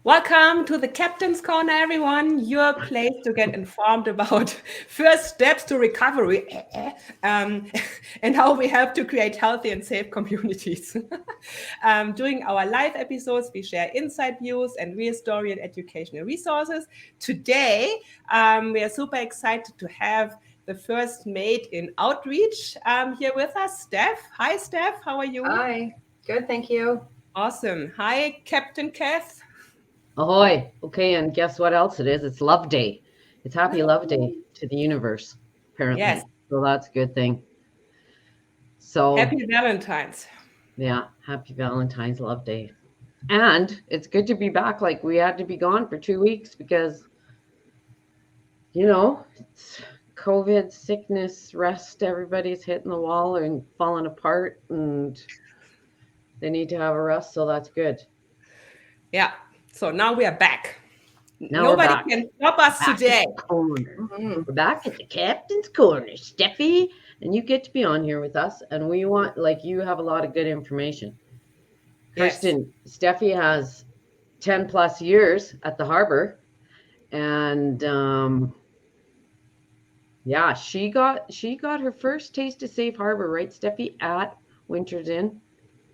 Welcome to the Captain's Corner, everyone. Your place to get informed about first steps to recovery um, and how we help to create healthy and safe communities. During our live episodes, we share inside views and real story and educational resources. Today, we are super excited to have the first mate in outreach here with us, Steph. Hi, Steph. How are you? Hi, good, thank you. Awesome. Hi, Captain Kath. Ahoy. Okay, and guess what else it is? It's Love Day. It's Happy Love Day to the universe, Yes. apparently. So that's a good thing. So, Happy Valentine's. yeah, Happy Valentine's Love Day. And it's good to be back. Like, we had to be gone for 2 weeks because, it's COVID, sickness, rest. Everybody's hitting the wall and falling apart, and they need to have a rest. So that's good. Yeah. So now we are back. Now we're Nobody back. can stop us Back at today. the corner. Mhm. We're back at the captain's corner, Steffi, and you get to be on here with us. And we want, like, you have a lot of good information. Yes. Kirsten, Steffi has 10 plus years at the harbor, and yeah, she got her first taste of safe harbor, right, Steffi, at Winter's Inn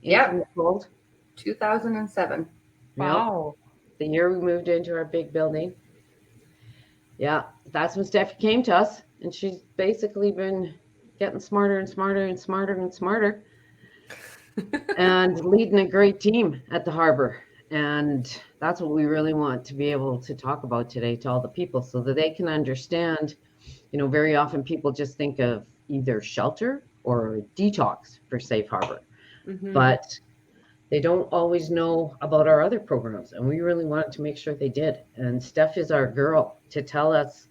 in from Yep, the cold. 2007. Yep, Wow. the year we moved into our big building. Yeah, that's when Steffi came to us, and she's basically been getting smarter and smarter and smarter and smarter, and leading a great team at the harbor. And that's what we really want to be able to talk about today to all the people so that they can understand. Very often people just think of either shelter or detox for safe harbor, Hmm. but they don't always know about our other programs. And we really wanted to make sure they did. And Steph is our girl to tell us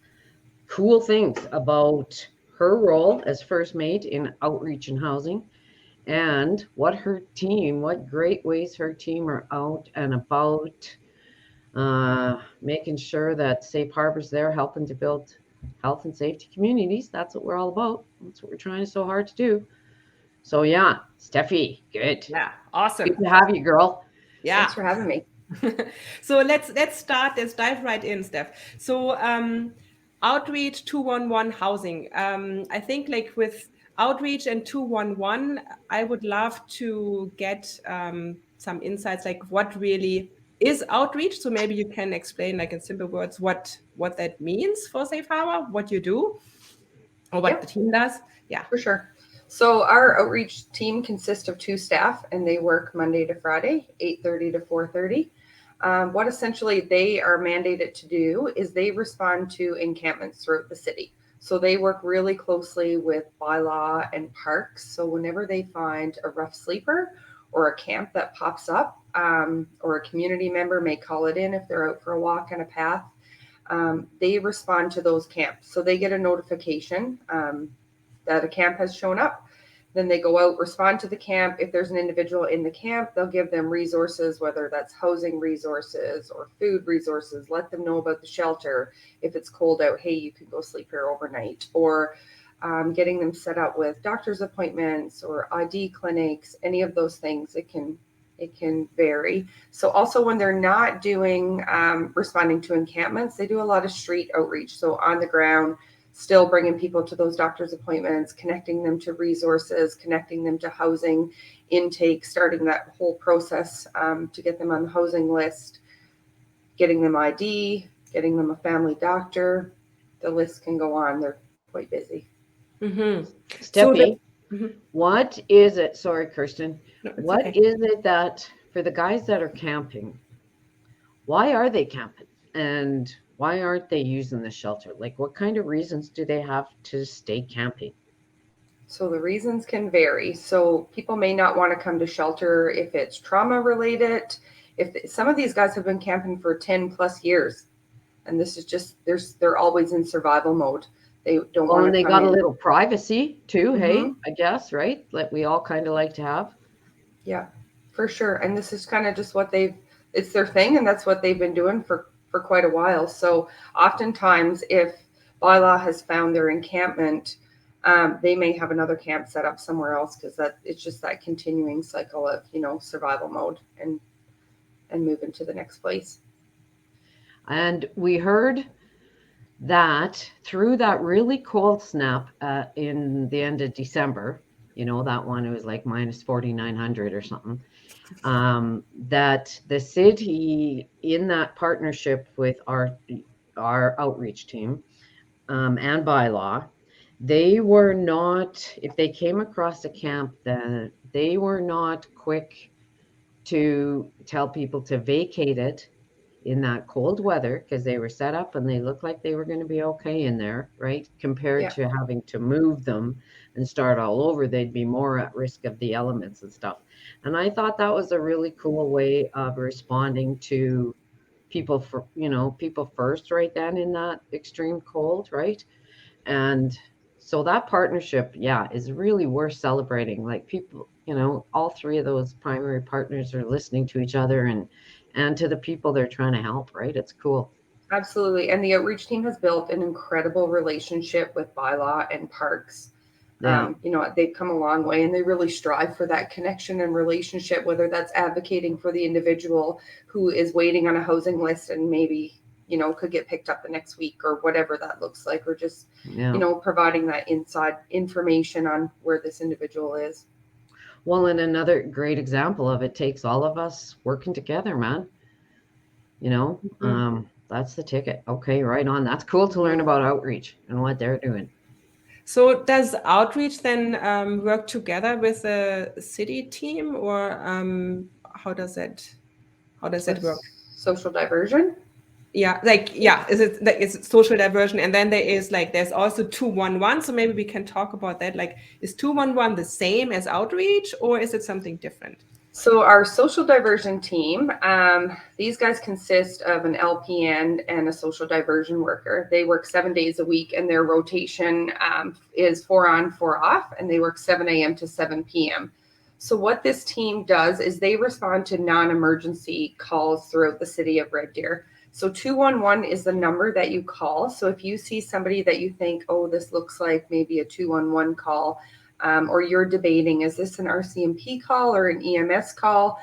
cool things about her role as first mate in outreach and housing, and what great ways her team are out and about, making sure that Safe Harbor's there helping to build health and safety communities. That's what we're all about. That's what we're trying so hard to do. So, yeah, Steffi, good. Yeah. Good Awesome. to have you, girl. Thanks Yeah. for having me. So let's start. Let's dive right in, Steph. So outreach 211 housing. I think like with outreach and 211, I would love to get some insights like what really is outreach. So maybe you can explain like in simple words what that means for Safe Harbor, what you do or what the Yep, team does. Yeah. for sure. So our outreach team consists of two staff, and they work Monday to Friday, 8:30 to 4:30. What essentially they are mandated to do is they respond to encampments throughout the city. So they work really closely with bylaw and parks. So whenever they find a rough sleeper or a camp that pops up, or a community member may call it in if they're out for a walk on a path, they respond to those camps. So they get a notification that a camp has shown up. Then they go out, respond to the camp. If there's an individual in the camp, they'll give them resources, whether that's housing resources or food resources, let them know about the shelter. If it's cold out, hey, you could go sleep here overnight. Or getting them set up with doctor's appointments or ID clinics, any of those things. It can vary. So also when they're not doing responding to encampments, they do a lot of street outreach. So on the ground, still bringing people to those doctor's appointments, connecting them to resources, connecting them to housing intake, starting that whole process to get them on the housing list, getting them ID, getting them a family doctor. The list can go on. They're quite busy. Mm-hmm. So Steffi, mhm. what is it? Sorry, Kirsten. No, it's What okay. is it that for the guys that are camping, why are they camping? And why aren't they using the shelter? Like, what kind of reasons do they have to stay camping? So the reasons can vary. So people may not want to come to shelter if it's trauma related. If some of these guys have been camping for 10 plus years, and this is just they're always in survival mode. They don't Well, want and to they come got a in. little privacy too, Mm-hmm. hey, I guess, right? That we all kind of like to have. Yeah, for sure. And this is kind of just what it's their thing, and that's what they've been doing for quite a while. So oftentimes, if bylaw has found their encampment, they may have another camp set up somewhere else because that it's just that continuing cycle of survival mode and moving to the next place. And we heard that through that really cold snap in the end of December, that one, it was like minus 4,900 or something, that the city, in that partnership with our outreach team and bylaw, they were not, if they came across a camp, then they were not quick to tell people to vacate it in that cold weather, because they were set up and they looked like they were going to be okay in there, right? Compared Yeah. to having to move them and start all over, they'd be more at risk of the elements and stuff. And I thought that was a really cool way of responding to people people first right then in that extreme cold, right? And so that partnership, yeah, is really worth celebrating. Like people, all three of those primary partners are listening to each other and to the people they're trying to help, right? It's cool. Absolutely. And the outreach team has built an incredible relationship with bylaw and parks. Yeah. They've come a long way and they really strive for that connection and relationship, whether that's advocating for the individual who is waiting on a housing list and maybe, could get picked up the next week or whatever that looks like, or just, Yeah. providing that inside information on where this individual is. Well, and another great example of it takes all of us working together, man. That's the ticket. Okay, right on. That's cool to learn about outreach and what they're doing. So does outreach then work together with the city team, or how does that work? Social diversion. Yeah, is it social diversion, and then there's also 211. So maybe we can talk about that. Like, is 211 the same as outreach, or is it something different? So our social diversion team, these guys consist of an LPN and a social diversion worker. They work 7 days a week, and their rotation is 4 on, 4 off, and they work 7 a.m. to 7 p.m. So what this team does is they respond to non-emergency calls throughout the city of Red Deer. So 211 is the number that you call. So if you see somebody that you think, oh, this looks like maybe a 211 call, or you're debating, is this an RCMP call or an EMS call,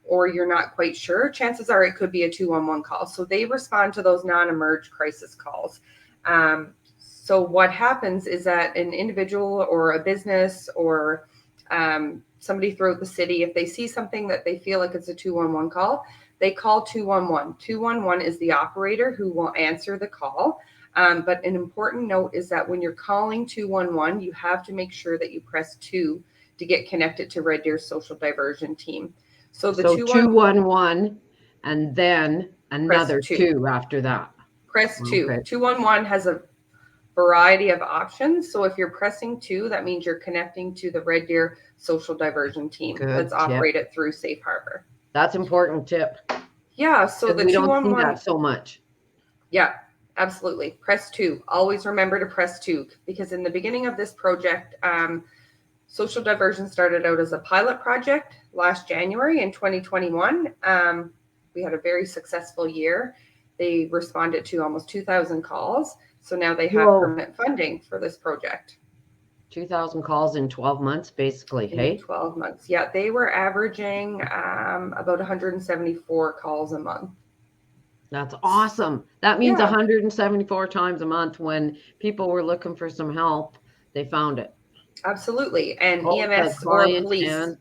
or you're not quite sure, chances are it could be a 211 call. So they respond to those non-emerge crisis calls. So what happens is that an individual or a business or somebody throughout the city, if they see something that they feel like it's a 211 call, they call 211. 211 is the operator who will answer the call. But an important note is that when you're calling 211, you have to make sure that you press 2 to get connected to Red Deer's social diversion team. So the 211 and then another 2 after that. Press 2. Okay. 211 has a variety of options. So if you're pressing 2, that means you're connecting to the Red Deer social diversion team that's operated through Safe Harbor. That's important tip. Yeah. So the 211, don't see that so much. Yeah. Absolutely. Press 2. Always remember to press 2, because in the beginning of this project, social diversion started out as a pilot project last January in 2021. We had a very successful year. They responded to almost 2,000 calls. So now they have permanent funding for this project. 2,000 calls in 12 months, basically. In 12 months. Yeah. They were averaging about 174 calls a month. That's awesome. That means 174 times a month when people were looking for some help, they found it. Absolutely. And EMS or police.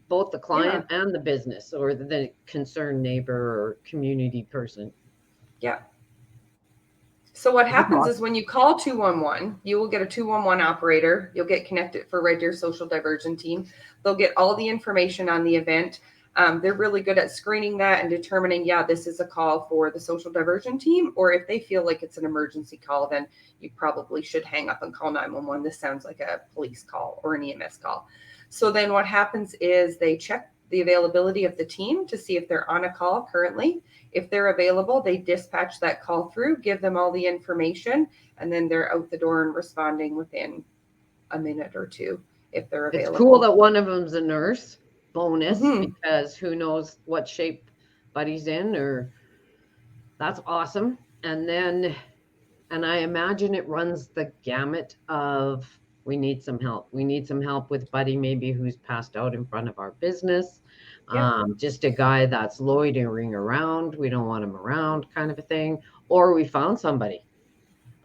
Both the client and the business or the concerned neighbor or community person. Yeah. So what happens is when you call 211, you will get a 211 operator. You'll get connected for Red Deer social diversion team. They'll get all the information on the event. They're really good at screening that and determining, this is a call for the social diversion team. Or if they feel like it's an emergency call, then you probably should hang up and call 911. This sounds like a police call or an EMS call. So then what happens is they check the availability of the team to see if they're on a call currently. If they're available, they dispatch that call through, give them all the information, and then they're out the door and responding within a minute or 2 if they're available. It's cool that one of them's a nurse. Bonus, because who knows what shape Buddy's in, or that's awesome. And I imagine it runs the gamut of we need some help. We need some help with Buddy, maybe who's passed out in front of our business. Yeah. Just a guy that's loitering around. We don't want him around, kind of a thing. Or we found somebody.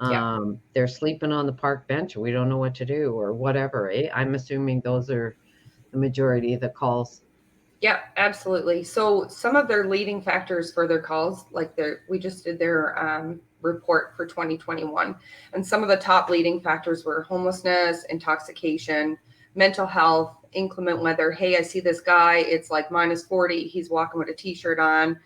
Yeah. They're sleeping on the park bench. We don't know what to do or whatever. I'm assuming those are the majority of the calls. Yeah, absolutely. So some of their leading factors for their calls, like we just did their report for 2021, and some of the top leading factors were homelessness, intoxication, mental health, inclement weather. Hey, I see this guy. It's like -40. He's walking with a t-shirt on.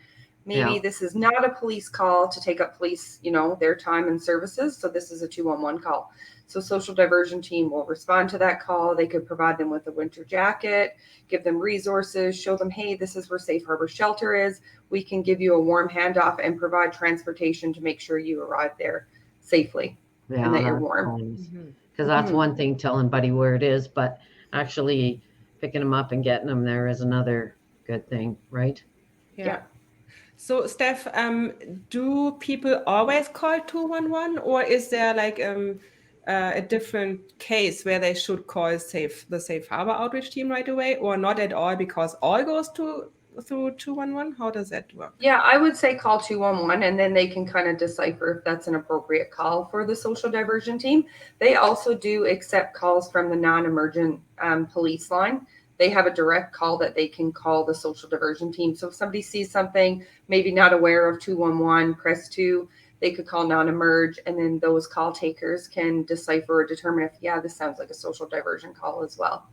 Maybe Yeah. this is not a police call to take up police, their time and services. So this is a 211 call. So social diversion team will respond to that call. They could provide them with a winter jacket, give them resources, show them, hey, this is where Safe Harbor Shelter is. We can give you a warm handoff and provide transportation to make sure you arrive there safely and Yeah, that you're that's warm. bonus. Mhm. Because that's Mhm. one thing, telling Buddy where it is, but actually picking him up and getting him there is another good thing, right? Yeah. Yeah. So, Steph, do people always call 211, or is there like a different case where they should call the Safe Harbor outreach team right away, or not at all because all goes through 211? How does that work? Yeah, I would say call 211 and then they can kind of decipher if that's an appropriate call for the social diversion team. They also do accept calls from the non-emergent police line. They have a direct call that they can call the social diversion team. So if somebody sees something, maybe not aware of 211, press 2, they could call non-emerge, and then those call takers can decipher or determine if, yeah, this sounds like a social diversion call as well.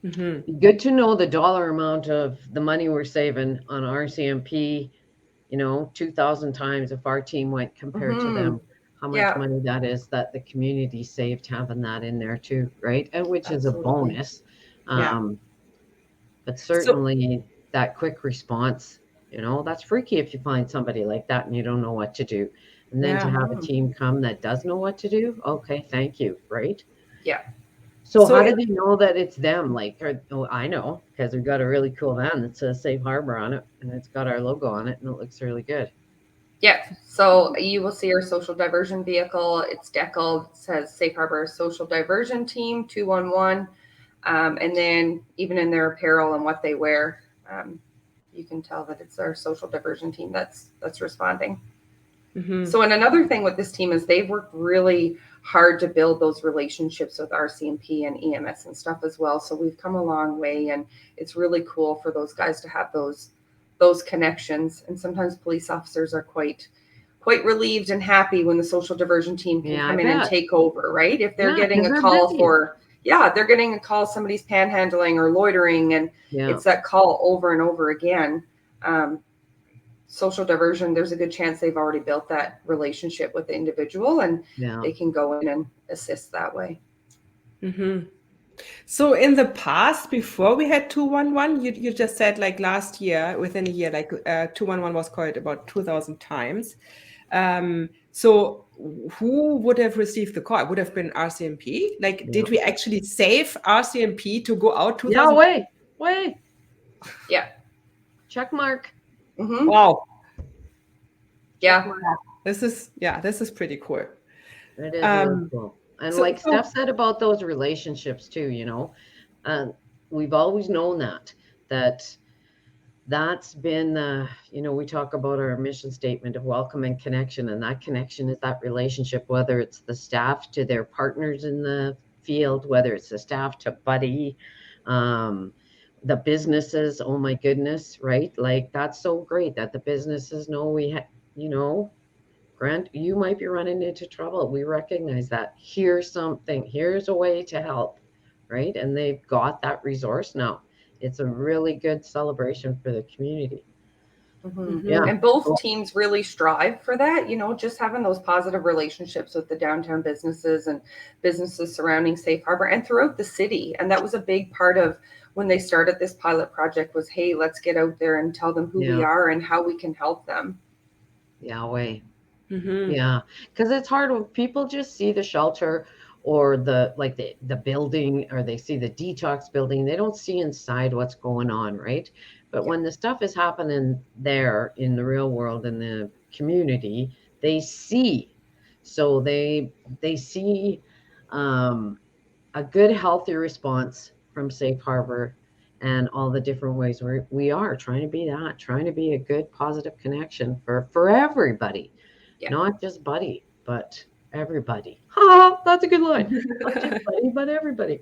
Mm-hmm. Good to know the dollar amount of the money we're saving on RCMP, 2,000 times if our team went compared to Mm-hmm. them, how much Yeah, money that is that the community saved having that in there too, right? And which is a absolutely. bonus. Yeah. Um, but So, certainly that quick response, that's freaky if you find somebody like that and you don't know what to do. And then to yeah. have a Mm-hmm. team come that does know what to do, okay, thank you, right? Yeah. So So, how do they know that it's them? Like, I know because we've got a really cool van that says Safe Harbor on it, and it's got our logo on it, and it looks really good. Yeah. So you will see our social diversion vehicle. It's deckled. It says Safe Harbor Social Diversion Team 211. And then even in their apparel and what they wear, you can tell that it's our social diversion team that's responding. mhm. So, and another thing with this team is they've worked really hard to build those relationships with RCMP and EMS and stuff as well. So we've come a long way, and it's really cool for those guys to have those connections. And sometimes police officers are quite relieved and happy when the social diversion team can Yeah, I come in and bet. take over, right? If they're Yeah, getting because a they're call busy. for, yeah, they're getting a call, somebody's panhandling or loitering, and Yeah, it's that call over and over again. Um, Social diversion, there's a good chance they've already built that relationship with the individual and yeah. they can go in and assist that way. Mm-hmm. So in the past, before we had 211, you just said like last year, within a year, like 211 was called about 2,000 times. So who would have received the call? It would have been RCMP. Like, Yeah. did we actually save RCMP to go out Yeah, 2,000? wait. Yeah. Check mark. Mm-hmm. Wow. Check Yeah. mark. This is pretty cool. It is really Um, cool. And so, like so Steph said about those relationships too, and we've always known that that's been we talk about our mission statement of welcome and connection, and that connection is that relationship, whether it's the staff to their partners in the field, whether it's the staff to Buddy, um, the businesses, oh my goodness, right? Like that's so great that the businesses know Grant, you might be running into trouble. We recognize that. Here's something. Here's a way to help, right? And they've got that resource now. It's a really good celebration for the community. Mm-hmm. Yeah. mhm. And both teams really strive for that, just having those positive relationships with the downtown businesses and businesses surrounding Safe Harbor and throughout the city. And that was a big part of when they started this pilot project was, hey, let's get out there and tell them who we Yeah. are and how we can help them. Yahweh. Mhm. Yeah. Because it's hard when people just see the shelter or the building, or they see the detox building. They don't see inside what's going on, right? But Yeah. when the stuff is happening there in the real world, in the community, they see. So they see um, a good, healthy response from Safe Harbor, and all the different ways we are trying to be trying to be a good, positive connection for everybody, not just Buddy, but everybody. Ha! That's a good line. Not just Buddy, but everybody.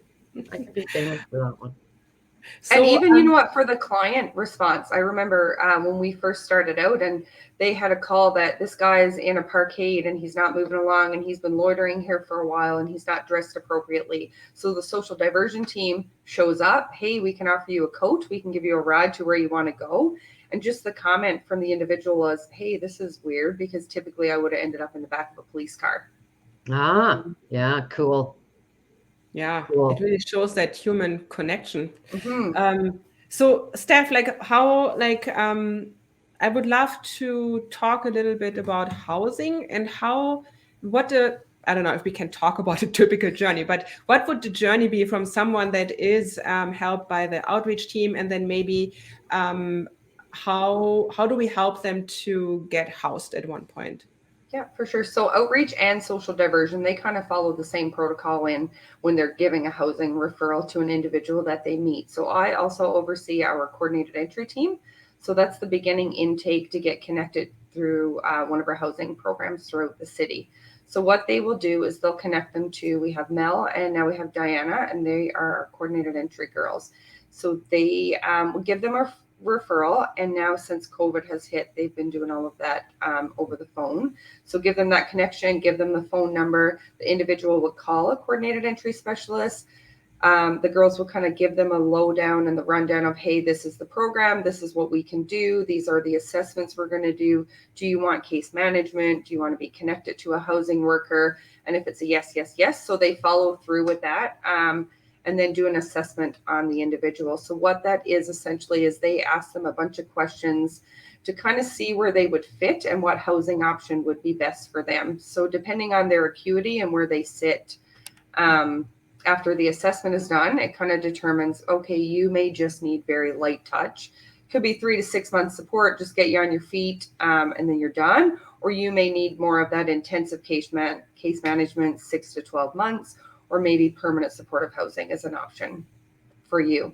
I could be famous for that one. And even, you know what, for the client response, I remember when we first started out and they had a call that this guy's in a parkade and he's not moving along and he's been loitering here for a while and he's not dressed appropriately. So the social diversion team shows up. Hey, we can offer you a coat. We can give you a ride to where you want to go. And just the comment from the individual was, hey, this is weird because typically I would have ended up in the back of a police car. Ah, yeah, cool. Yeah, it really shows that human connection. So Steph, I would love to talk a little bit about housing and I don't know if we can talk about a typical journey, but what would the journey be from someone that is helped by the outreach team, and then maybe how do we help them to get housed at one point? Yeah, for sure. So outreach and social diversion, they kind of follow the same protocol when they're giving a housing referral to an individual that they meet. So I also oversee our coordinated entry team. So that's the beginning intake to get connected through one of our housing programs throughout the city. So what they will do is they'll connect them to, we have Mel and now we have Diana, and they are our coordinated entry girls. So they will give them a referral, and now since COVID has hit, they've been doing all of that over the phone. So give them that connection, give them the phone number. The individual will call a coordinated entry specialist. The girls will kind of give them a lowdown and the rundown of, hey, this is the program, this is what we can do, these are the assessments we're going to do. Do you want case management? Do you want to be connected to a housing worker? And if it's a yes, yes, yes, so they follow through with that. And then do an assessment on the individual. So what that is essentially is they ask them a bunch of questions to kind of see where they would fit and what housing option would be best for them. So depending on their acuity and where they sit, after the assessment is done, it kind of determines, okay, you may just need very light touch. Could be 3 to 6 months support, just get you on your feet, and then you're done. Or you may need more of that intensive case management, 6 to 12 months, or maybe permanent supportive housing is an option for you.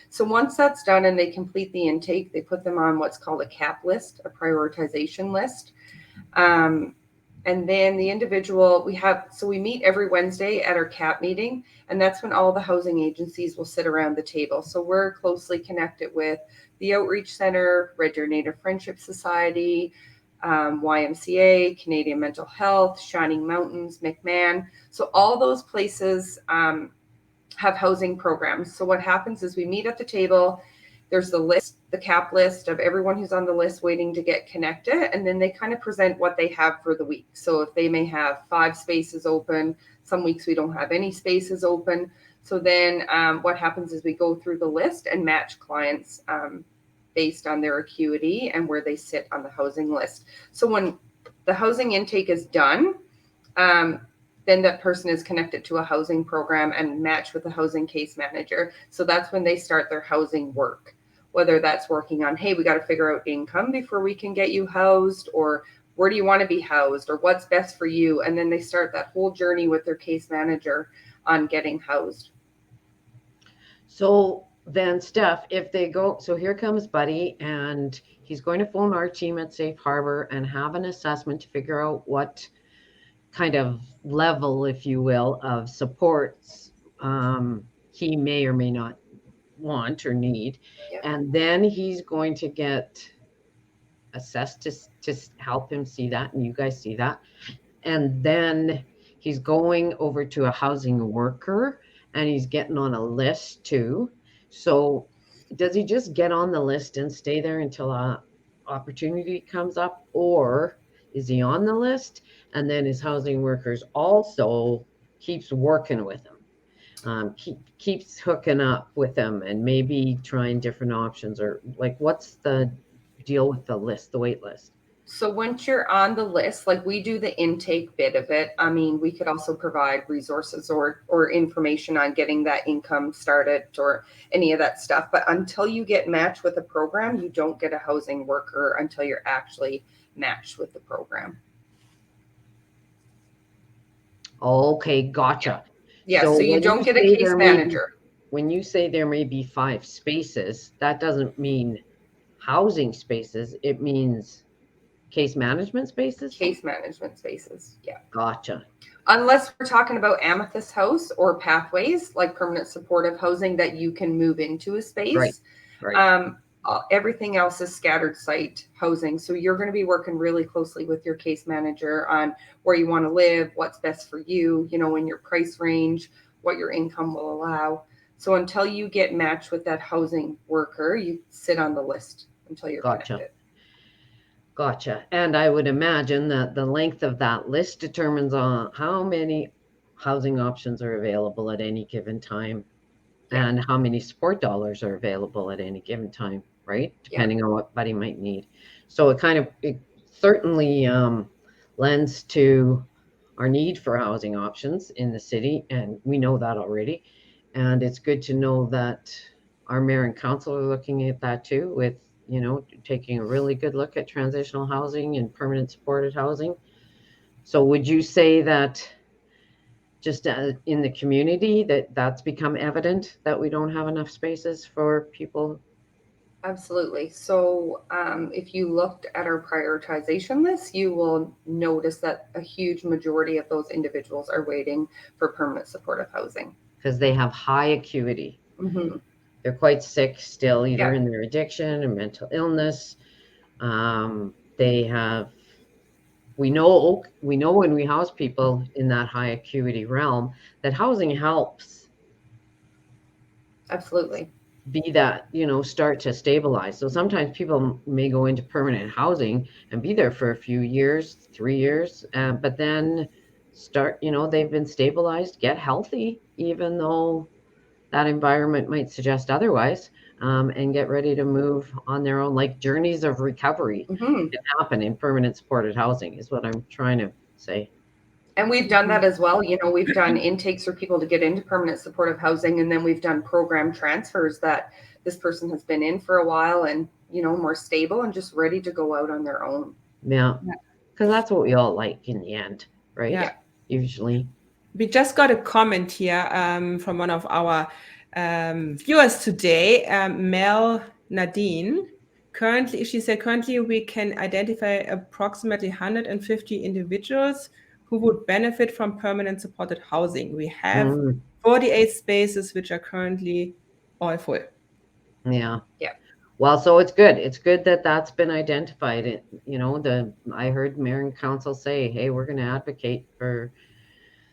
So once that's done and they complete the intake, they put them on what's called a CAP list, a prioritization list. And then the individual, we meet every Wednesday at our CAP meeting, and that's when all the housing agencies will sit around the table. So we're closely connected with the Outreach Center, Red Deer Native Friendship Society, YMCA, Canadian Mental Health, Shining Mountains, McMahon. So all those places have housing programs. So what happens is we meet at the table. There's the list, the CAP list of everyone who's on the list waiting to get connected. And then they kind of present what they have for the week. So if they may have 5 spaces open, some weeks we don't have any spaces open. So then what happens is we go through the list and match clients based on their acuity and where they sit on the housing list. So when the housing intake is done, then that person is connected to a housing program and matched with a housing case manager. So that's when they start their housing work, whether that's working on, hey, we got to figure out income before we can get you housed, or where do you want to be housed, or what's best for you. And then they start that whole journey with their case manager on getting housed. So then, Steph, if they go, so here comes Buddy, and he's going to phone our team at Safe Harbor and have an assessment to figure out what kind of level, if you will, of supports he may or may not want or need. Yep. And then he's going to get assessed to help him see that, and you guys see that. And then he's going over to a housing worker, and he's getting on a list too. So does he just get on the list and stay there until an opportunity comes up, or is he on the list and then his housing workers also keeps working with him, keeps hooking up with them and maybe trying different options? Or like, what's the deal with the list, the wait list? So once you're on the list, like we do the intake bit of it. I mean, we could also provide resources or information on getting that income started or any of that stuff. But until you get matched with a program, you don't get a housing worker until you're actually matched with the program. Okay, gotcha. Yeah, so you don't get a case manager. when you say there may be 5 spaces, that doesn't mean housing spaces. It means case management spaces? Case management spaces. Yeah. Gotcha. Unless we're talking about Amethyst House or pathways, like permanent supportive housing that you can move into a space. Right. Everything else is scattered site housing. So you're going to be working really closely with your case manager on where you want to live, what's best for you, in your price range, what your income will allow. So until you get matched with that housing worker, you sit on the list until you're connected. Gotcha. And I would imagine that the length of that list determines on how many housing options are available at any given time and how many support dollars are available at any given time, right? Depending on what buddy might need. So it certainly lends to our need for housing options in the city, and we know that already. And it's good to know that our mayor and council are looking at that too, with taking a really good look at transitional housing and permanent supported housing. So would you say that just in the community that's become evident that we don't have enough spaces for people? Absolutely. So if you looked at our prioritization list, you will notice that a huge majority of those individuals are waiting for permanent supportive housing. Because they have high acuity. Mm-hmm. They're quite sick still, either in their addiction or mental illness. We know when we house people in that high acuity realm that housing helps. Absolutely. Be that, start to stabilize. So sometimes people may go into permanent housing and be there for a few years, 3 years, but then start, they've been stabilized, get healthy, even though that environment might suggest otherwise, and get ready to move on their own. Like journeys of recovery can happen in permanent supported housing is what I'm trying to say. And we've done that as well. We've done intakes for people to get into permanent supportive housing, and then we've done program transfers that this person has been in for a while and, more stable and just ready to go out on their own. Yeah. Because that's what we all like in the end, right? Yeah. Usually. We just got a comment here from one of our viewers today, Mel Nadine. She said, currently we can identify approximately 150 individuals who would benefit from permanent supported housing. We have 48 spaces which are currently all full. Yeah. Yeah. Well, so it's good. It's good that that's been identified. I heard mayor and council say, hey, we're going to advocate for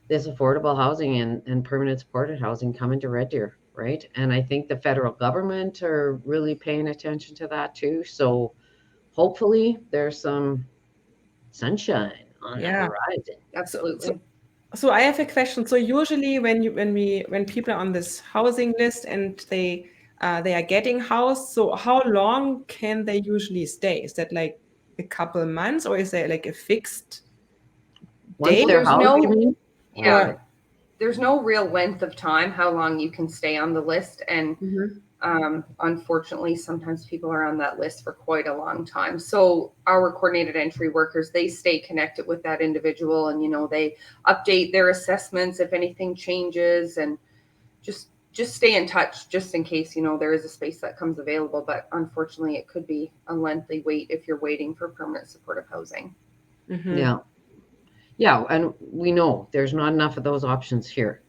this affordable housing and permanent supported housing coming to Red Deer, right? And I think the federal government are really paying attention to that too. So hopefully there's some sunshine on the horizon. Absolutely. So I have a question. So usually when people are on this housing list and they are getting housed, so how long can they usually stay? Is that like a couple months, or is there like a fixed date? Once they're housed, you mean? Yeah. There's no real length of time how long you can stay on the list. And unfortunately, sometimes people are on that list for quite a long time. So our coordinated entry workers, they stay connected with that individual and, they update their assessments if anything changes, and just stay in touch just in case, there is a space that comes available. But unfortunately, it could be a lengthy wait if you're waiting for permanent supportive housing. Yeah. Yeah, and we know there's not enough of those options here.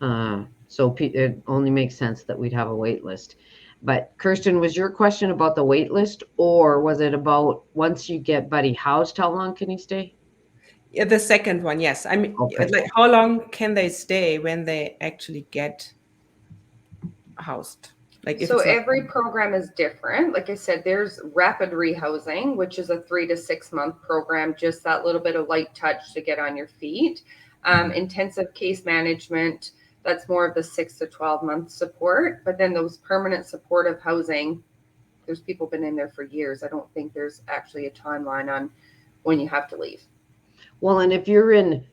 So it only makes sense that we'd have a wait list. But Kirsten, was your question about the wait list, or was it about once you get buddy housed, how long can he stay? Yeah, the second one, yes. I mean, like how long can they stay when they actually get housed? So every program is different. Like I said, there's rapid rehousing, which is a 3 to 6 month program, just that little bit of light touch to get on your feet. Intensive case management, that's more of the 6 to 12 month support. But then those permanent supportive housing, there's people been in there for years. I don't think there's actually a timeline on when you have to leave. Well, and if you're in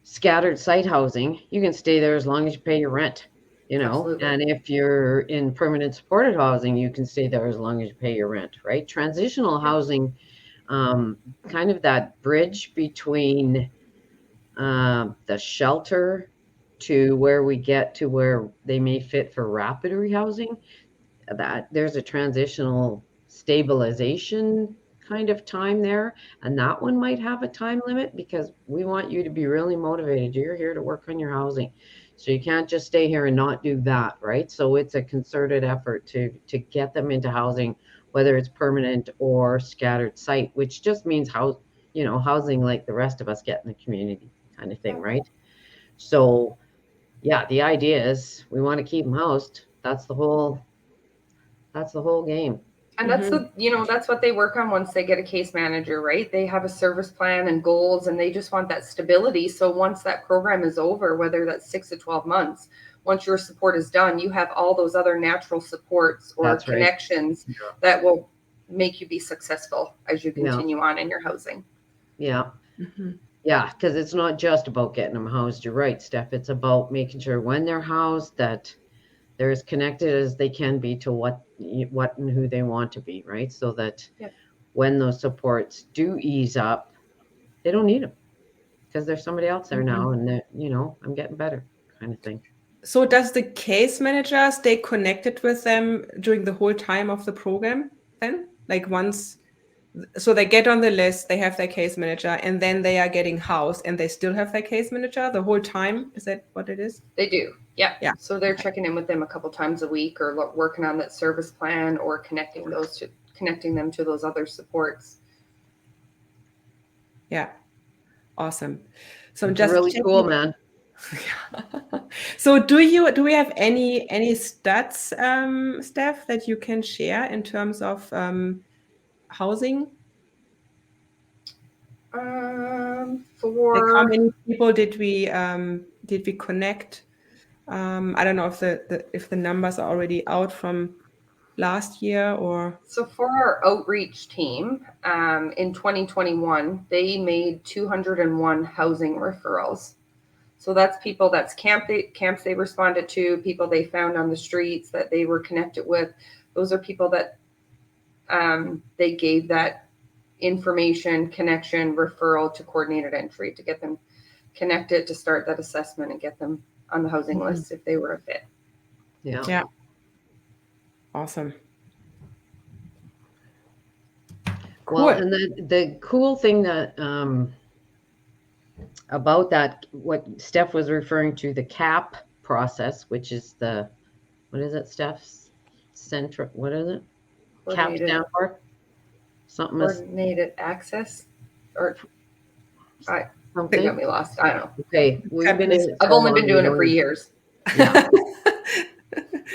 scattered site housing, you can stay there as long as you pay your rent. Absolutely. And if you're in permanent supported housing, you can stay there as long as you pay your rent, right? Transitional housing, kind of that bridge between the shelter to where we get to where they may fit for rapid rehousing, that there's a transitional stabilization kind of time there. And that one might have a time limit because we want you to be really motivated. You're here to work on your housing. So you can't just stay here and not do that, right? So it's a concerted effort to get them into housing, whether it's permanent or scattered site, which just means housing like the rest of us get in the community kind of thing, right? So yeah, the idea is we want to keep them housed. That's the whole game. And that's that's what they work on once they get a case manager, right? They have a service plan and goals, and they just want that stability. So once that program is over, whether that's 6 to 12 months, once your support is done, you have all those other natural supports or That's right. connections that will make you be successful as you continue on in your housing. Yeah. Yeah, because it's not just about getting them housed. You're right, Steph. It's about making sure when they're housed that they're as connected as they can be to what and who they want to be, right? So that when those supports do ease up, they don't need them because there's somebody else there now, and I'm getting better, kind of thing. So does the case manager stay connected with them during the whole time of the program then? Like so they get on the list, they have their case manager, and then they are getting housed and they still have their case manager the whole time? Is that what it is? They do. Yeah. So they're checking in with them a couple times a week, or working on that service plan, or connecting them to those other supports. Yeah. Awesome. So it's really cool, man. So do we have any stats, Steph, that you can share in terms of housing? For how many people did we connect? I don't know if the numbers are already out from last year or. So for our outreach team, in 2021, they made 201 housing referrals. So that's people, that's camps they responded to, people they found on the streets that they were connected with. Those are people that they gave that information, connection, referral to coordinated entry to get them connected, to start that assessment and get them on the housing list if they were a fit. Yeah. Awesome. Cool. Well, and the cool thing that about that, what Steph was referring to, the CAP process, which is what is it, Steph's central? What is it? CAP stand for something. Coordinated access, or they got me lost. I don't know. Okay, I've only been doing it for years. Yeah.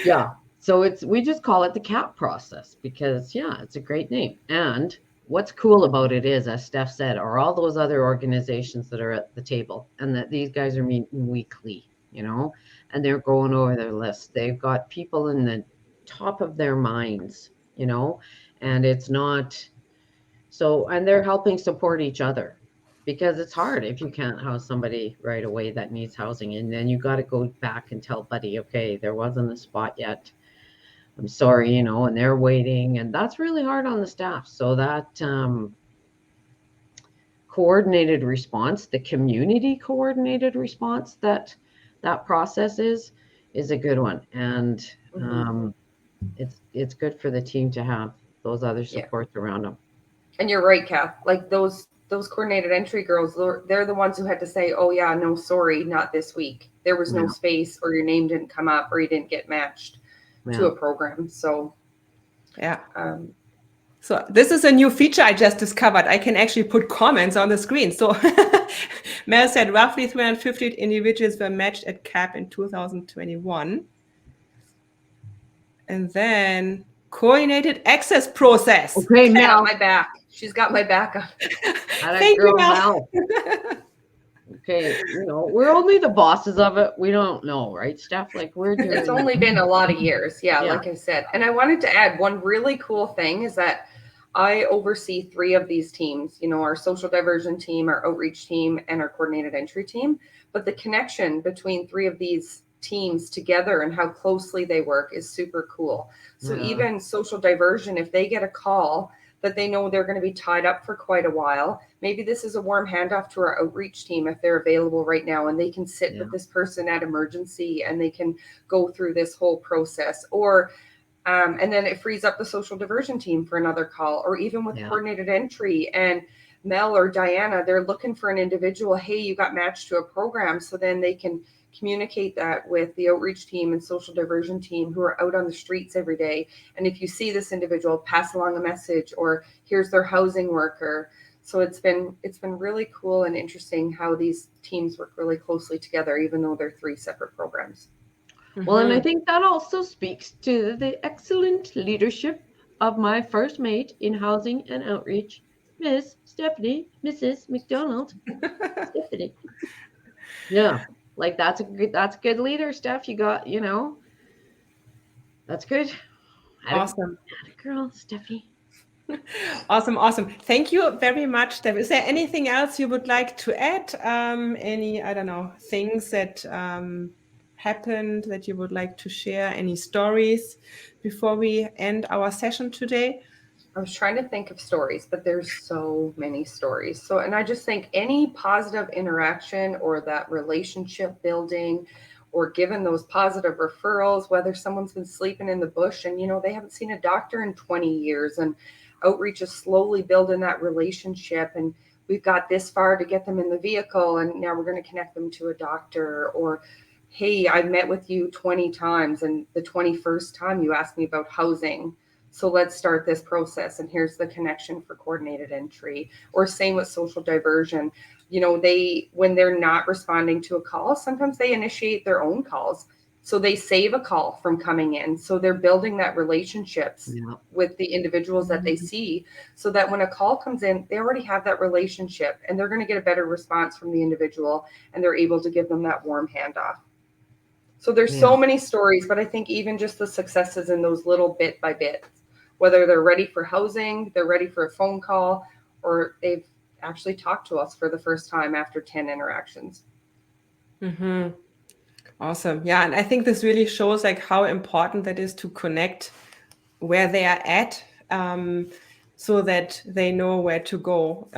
Yeah. So we just call it the CAP process because it's a great name. And what's cool about it is, as Steph said, are all those other organizations that are at the table, and that these guys are meeting weekly, and they're going over their list. They've got people in the top of their minds, and it's not so, and they're helping support each other, because it's hard if you can't house somebody right away that needs housing, and then you got to go back and tell buddy, okay, there wasn't a spot yet, I'm sorry, and they're waiting, and that's really hard on the staff. So that coordinated response, the community coordinated response that process is a good one, and it's good for the team to have those other supports around them. And you're right, Kath. Like those coordinated entry girls, they're the ones who had to say, oh yeah, no, sorry, not this week. There was no space, or your name didn't come up, or you didn't get matched to a program. So so this is a new feature I just discovered. I can actually put comments on the screen. So Mel said roughly 350 individuals were matched at CAP in 2021. And then coordinated access process. Okay, Mel. My back. She's got my back up. Thank you, Mel. Okay, we're only the bosses of it. We don't know, right, Steph? Like it's only been a lot of years. Yeah, like I said. And I wanted to add one really cool thing is that I oversee 3 of these teams, our social diversion team, our outreach team, and our coordinated entry team. But the connection between 3 of these teams together and how closely they work is super cool. So even social diversion, if they get a call that they know they're going to be tied up for quite a while. Maybe this is a warm handoff to our outreach team if they're available right now, and they can sit with this person at emergency and they can go through this whole process. Or and then it frees up the social diversion team for another call, or even with coordinated entry and Mel or Diana, they're looking for an individual. Hey, you got matched to a program. So then they can communicate that with the outreach team and social diversion team who are out on the streets every day. And if you see this individual, pass along a message, or here's their housing worker. So it's been really cool and interesting how these teams work really closely together, even though they're 3 separate programs. Well, and I think that also speaks to the excellent leadership of my first mate in housing and outreach, Miss Mrs. McDonald. Stephanie. Yeah, like that's a good leader, Steph. You got, that's good. Awesome. Girl, Stephanie. Awesome. Thank you very much, Steph. Is there anything else you would like to add? Any, I don't know, things that happened that you would like to share? Any stories before we end our session today? I was trying to think of stories, but there's so many stories. So, and I just think any positive interaction or that relationship building, or given those positive referrals, whether someone's been sleeping in the bush and, they haven't seen a doctor in 20 years, and outreach is slowly building that relationship, and we've got this far to get them in the vehicle, and now we're going to connect them to a doctor. Or, hey, I've met with you 20 times, and the 21st time you asked me about housing. So let's start this process, and here's the connection for coordinated entry. Or same with social diversion. When they're not responding to a call, sometimes they initiate their own calls. So they save a call from coming in. So they're building that relationships with the individuals that they see, so that when a call comes in, they already have that relationship, and they're going to get a better response from the individual, and they're able to give them that warm handoff. So there's so many stories, but I think even just the successes in those little bit by bit, whether they're ready for housing, they're ready for a phone call, or they've actually talked to us for the first time after 10 interactions. Awesome. Yeah. And I think this really shows like how important that is to connect where they are at, so that they know where to go.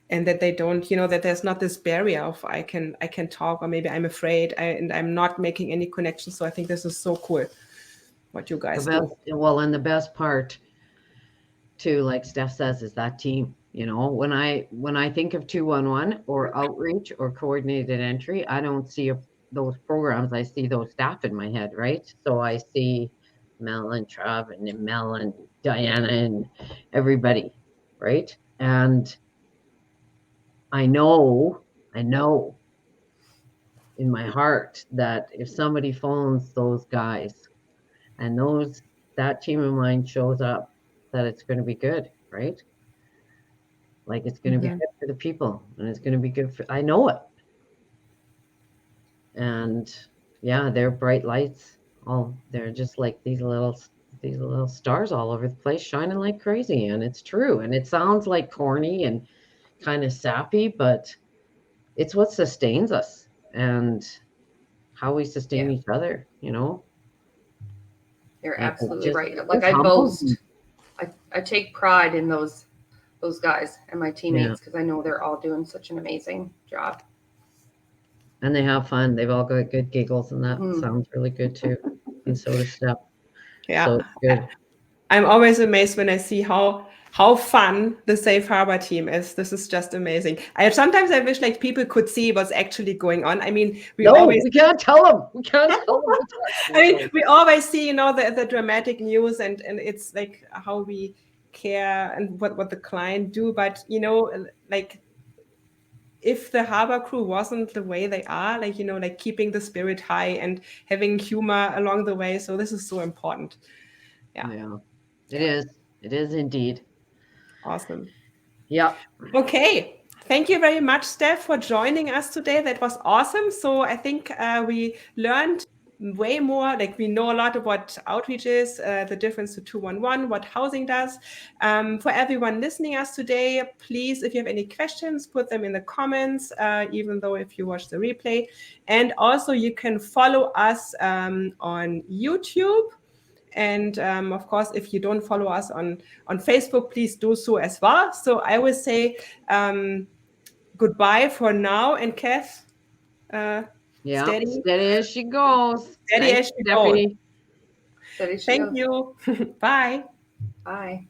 And that they don't, that there's not this barrier of I can talk, or maybe I'm afraid and I'm not making any connections. So I think this is so cool what you guys do. Well, and the best part too, like Steph says, is that team. When I think of 211 or outreach or coordinated entry, I don't see those programs. I see those staff in my head, right? So I see Mel and Trav and Mel and Diana and everybody, right? And I know in my heart that if somebody phones those guys and that team of mine shows up, that it's going to be good, right? Like it's going to be good for the people, and it's going to be good I know it. And they're bright lights. They're just like these little stars all over the place, shining like crazy. And it's true. And it sounds like corny and kind of sappy, but it's what sustains us and how we sustain each other, You're absolutely right. Like I boast, I take pride in those guys and my teammates, because I know they're all doing such an amazing job. And they have fun. They've all got good giggles, and that sounds really good too. And so does Steph. Yeah. So it's good. I'm always amazed when I see how fun the Safe Harbor team is. This is just amazing. Sometimes I wish like people could see what's actually going on. I mean, we can't tell them. We can't tell them. I mean, we always see, the dramatic news, and it's like how we care and what the client do. But, like if the harbor crew wasn't the way they are, like, like keeping the spirit high and having humor along the way. So this is so important. Yeah. It is. It is indeed. Awesome. Yeah. Okay. Thank you very much, Steph, for joining us today. That was awesome. So I think we learned way more. Like we know a lot of what outreach is, the difference to 211, what housing does. For everyone listening us today, please, if you have any questions, put them in the comments, even though if you watch the replay. And also you can follow us on YouTube. And of course, if you don't follow us on Facebook, please do so as well. So I will say goodbye for now. And Kath, steady as she goes. Steady Thanks, as she goes. Stephanie. Steady she Thank goes. you. Bye. Bye.